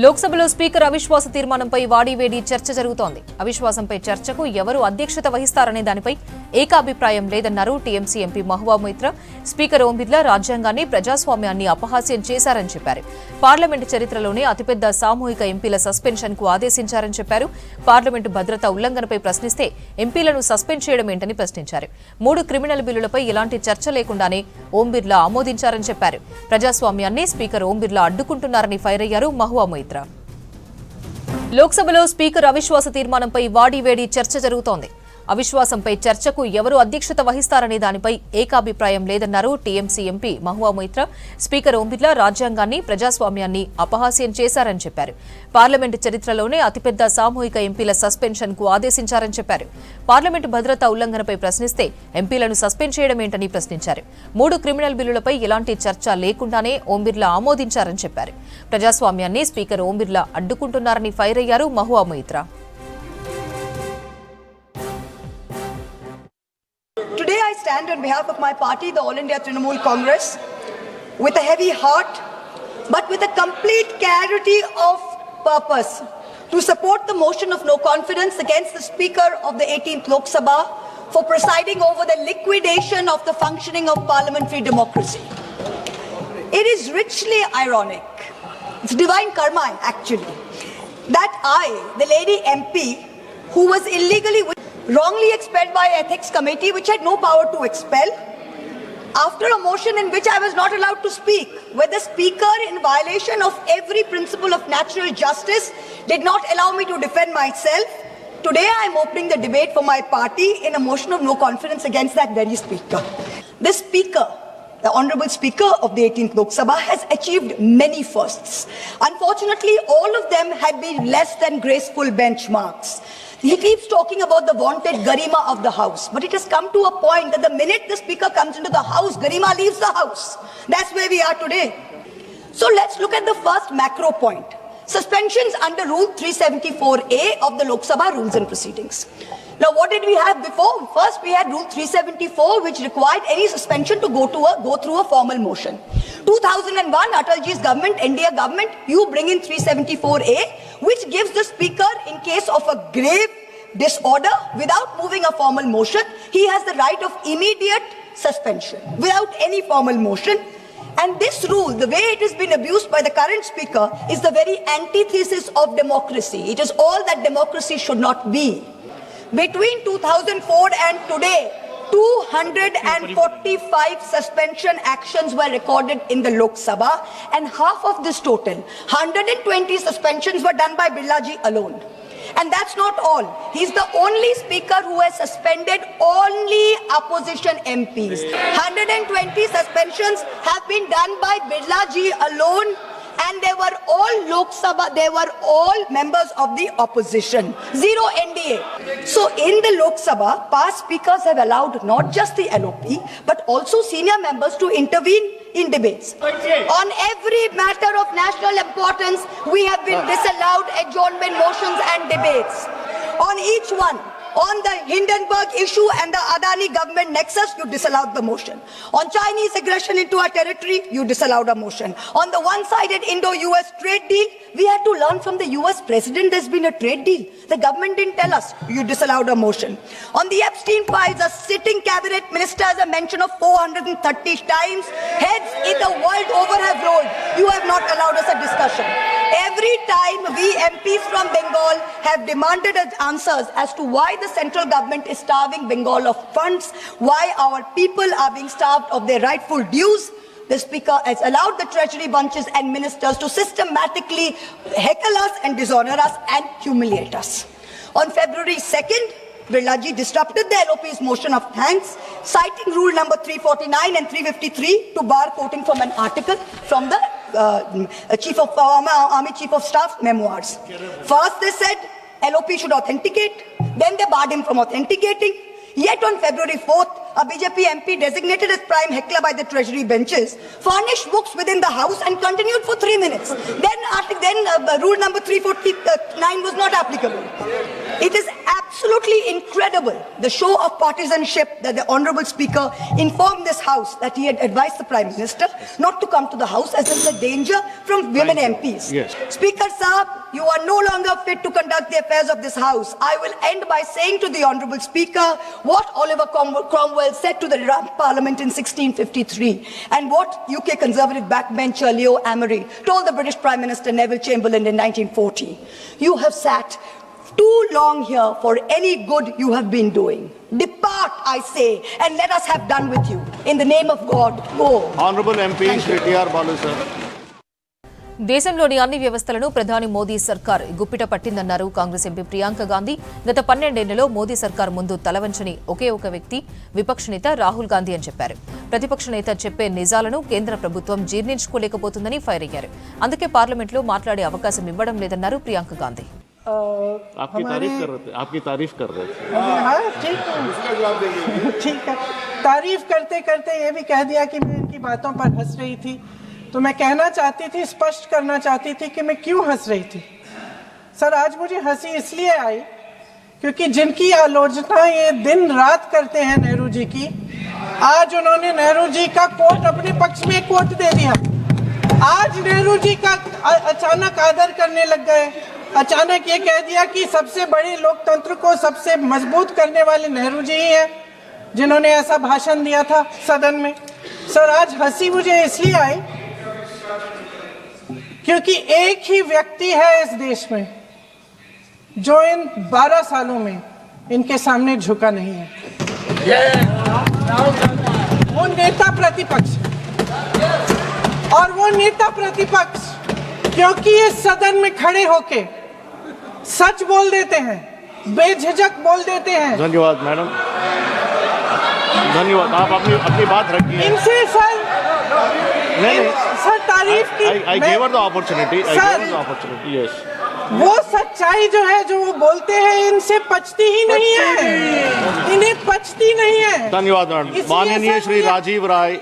లోక్సభలో స్పీకర్ అవిశ్వాస తీర్మానంపై వాడివేడి చర్చ జరుగుతోంది. అవిశ్వాసంపై చర్చకు ఎవరు అధ్యక్షత వహిస్తారనే దానిపై ఏకాభిప్రాయం లేదన్నారు TMC MP Mahua Moitra. Speaker Om Birla రాజ్యాంగాన్ని, ప్రజాస్వామ్యాన్ని అపహాస్యం చేశారని చెప్పారు. పార్లమెంటు చరిత్రలోనే అతిపెద్ద సామూహిక ఎంపీల సస్పెన్షన్ కు ఆదేశించారని చెప్పారు. పార్లమెంటు భద్రతా ఉల్లంఘనపై ప్రశ్నిస్తే ఎంపీలను సస్పెండ్ చేయడం ఏంటని ప్రశ్నించారు. 3 క్రిమినల్ బిల్లులపై ఎలాంటి చర్చ లేకుండానే ఓం బిర్లా ఆమోదించారని చెప్పారు. ప్రజాస్వామ్యాన్ని స్పీకర్ ఓం బిర్లా అడ్డుకుంటున్నారని ఫైర్ అయ్యారు మహువా మొయిత్రా. లోక్సభలో స్పీకర్ అవిశ్వాస తీర్మానంపై వాడివేడి చర్చ జరుగుతోంది. అవిశ్వాసంపై చర్చకు ఎవరు అధ్యక్షత వహిస్తారనే దానిపై ఏకాభిప్రాయం లేదన్నారు TMC MP Mahua Moitra. Speaker Om Birla రాజ్యాంగాన్ని, ప్రజాస్వామ్యాన్ని అపహాస్యం చేశారని చెప్పారు. పార్లమెంటు చరిత్రలోనే అతిపెద్ద సామూహిక ఎంపీల సస్పెన్షన్ కు ఆదేశించారని చెప్పారు. పార్లమెంటు భద్రతా ఉల్లంఘనపై ప్రశ్నిస్తే ఎంపీలను సస్పెండ్ చేయడం ఏంటని ప్రశ్నించారు. 3 క్రిమినల్ బిల్లులపై ఎలాంటి చర్చ లేకుండానే ఓం బిర్లా ఆమోదించారని చెప్పారు. ప్రజాస్వామ్యాన్ని స్పీకర్ ఓం బిర్లా అడ్డుకుంటున్నారని ఫైర్ అయ్యారు Mahua Moitra. Today I stand on behalf of my party, the All India Trinamool Congress, with a heavy heart, but with a complete clarity of purpose, to support the motion of no confidence against the Speaker of the 18th Lok Sabha for presiding over the liquidation of the functioning of parliamentary democracy. It is richly ironic, it's divine karma actually, that I, the lady MP, who was illegally wrongly expelled by Ethics Committee, which had no power to expel, after a motion in which I was not allowed to speak, where the Speaker, in violation of every principle of natural justice, did not allow me to defend myself. Today I am opening the debate for my party in a motion of no confidence against that very Speaker. This Speaker, the Honourable Speaker of the 18th Lok Sabha, has achieved many firsts. Unfortunately, all of them have been less than graceful benchmarks. He keeps talking about the vaunted garima of the House, but it has come to a point that the minute the Speaker comes into the House, garima leaves the House. That's where we are today. So let's look at the first macro point. Suspensions under Rule 374A of the Lok Sabha Rules and Proceedings. Now, what did we have before? First, we had Rule 374, which required any suspension to go through a formal motion. 2001, Atalji's government, NDA government, you bring in 374A, which gives the Speaker, in case of a grave disorder, without moving a formal motion, he has the right of immediate suspension, without any formal motion. And this rule, the way it has been abused by the current Speaker, is the very antithesis of democracy. It is all that democracy should not be. Between 2004 and today, 245 suspension actions were recorded in the Lok Sabha, and half of this total, 120 suspensions, were done by Birlaji alone. And that's not all. He's the only Speaker who has suspended only opposition MPs. 120 suspensions have been done by Birlaji alone, and they were all Lok Sabha, they were all members of the opposition. Zero NDA. So in the Lok Sabha, past speakers have allowed not just the LOP, but also senior members to intervene in debates. On every matter of national importance, we have been disallowed adjournment motions and debates. On each one, on the Hindenburg issue and the Adani government nexus, you disallowed the motion. On Chinese aggression into our territory, you disallowed a motion. On the one-sided Indo-US trade deal, we had to learn from the US president there's been a trade deal. The government didn't tell us. You disallowed a motion. On the Epstein files, a sitting cabinet minister has a mention of 430 times. Heads in the world over have rolled. You have not allowed us a discussion. Every time we MPs from Bengal have demanded answers as to why the central government is starving Bengal of funds, why our people are being starved of their rightful dues, the Speaker has allowed the treasury bunches and ministers to systematically heckle us and dishonor us and humiliate us. On February 2nd, Birlaji disrupted the LOP's motion of thanks, citing rule number 349 and 353 to bar quoting from an article from the Army Chief of Staff memoirs. First they said LOP should authenticate, then they barred him from authenticating. Yet on February 4th, a BJP MP designated as prime heckler by the treasury benches furnished books within the House and continued for 3 minutes. Then rule number 349 was not applicable. It is absolutely absolutely incredible, the show of partisanship that the Honourable Speaker informed this House that he had advised the Prime Minister not to come to the House as there is a danger from women MPs. Yes. Speaker Saab, you are no longer fit to conduct the affairs of this House. I will end by saying to the Honourable Speaker what Oliver Cromwell said to the Parliament in 1653 and what UK Conservative backbencher Leo Amery told the British Prime Minister Neville Chamberlain in 1940. You have sat too long here for any good you have been doing. Depart, I say, and let us have done with you. In the name of God, go. Honorable MP Shri T.R. Balu sir. దేశంలోని అన్ని వ్యవస్థలను ప్రధాని మోదీ సర్కార్ గుప్పిట పట్టిందన్నారు Congress MP Priyanka Gandhi. గత 12 ఏళ్లలో మోదీ సర్కార్ ముందు తలవంచని ఒకే ఒక వ్యక్తి విపక్ష నేత రాహుల్ గాంధీ అని చెప్పారు. ప్రతిపక్ష నేత చెప్పే నిజాలను కేంద్ర ప్రభుత్వం జీర్ణించుకోలేకపోతుందని ఫైర్ అయ్యారు. అందుకే పార్లమెంట్లో మాట్లాడే అవకాశం ఇవ్వడం లేదన్నారు ప్రియాంక గాంధీ. आपकी तारीफ कर रहे थे हाँ ठीक है तारीफ करते करते ये भी कह दिया कि मैं इनकी बातों पर हंस रही थी, तो मैं कहना चाहती थी, स्पष्ट करना चाहती थी कि मैं क्यों हंस रही थी. सर आज मुझे हंसी इसलिए आई क्योंकि जिनकी आलोचना ये दिन रात करते हैं नेहरू जी की, आज उन्होंने नेहरू जी का कोट अपने पक्ष में कोट दे दिया. आज नेहरू जी का अचानक आदर करने लग गए. अचानक ये कह दिया कि सबसे बड़े लोकतंत्र को सबसे मजबूत करने वाले नेहरू जी ही हैं जिन्होंने ऐसा भाषण दिया था सदन में. सर आज हंसी मुझे इसलिए आई क्योंकि एक ही व्यक्ति है इस देश में जो इन 12 सालों में इनके सामने झुका नहीं है. वो नेता प्रतिपक्ष, और वो नेता प्रतिपक्ष क्योंकि इस सदन में खड़े होके सच बोल देते हैं, बेझिझक बोल देते हैं. धन्यवाद मैडम, धन्यवाद. आप अपनी बात रखिए. इनसे सर नहीं सर तारीफ की I gave her the opportunity. Yes. वो सच्चाई जो है जो वो बोलते हैं इनसे पचती ही नहीं है, इन्हें पचती नहीं है. धन्यवाद मैडम. इसलिए माननीय सर श्री ये- राजीव राय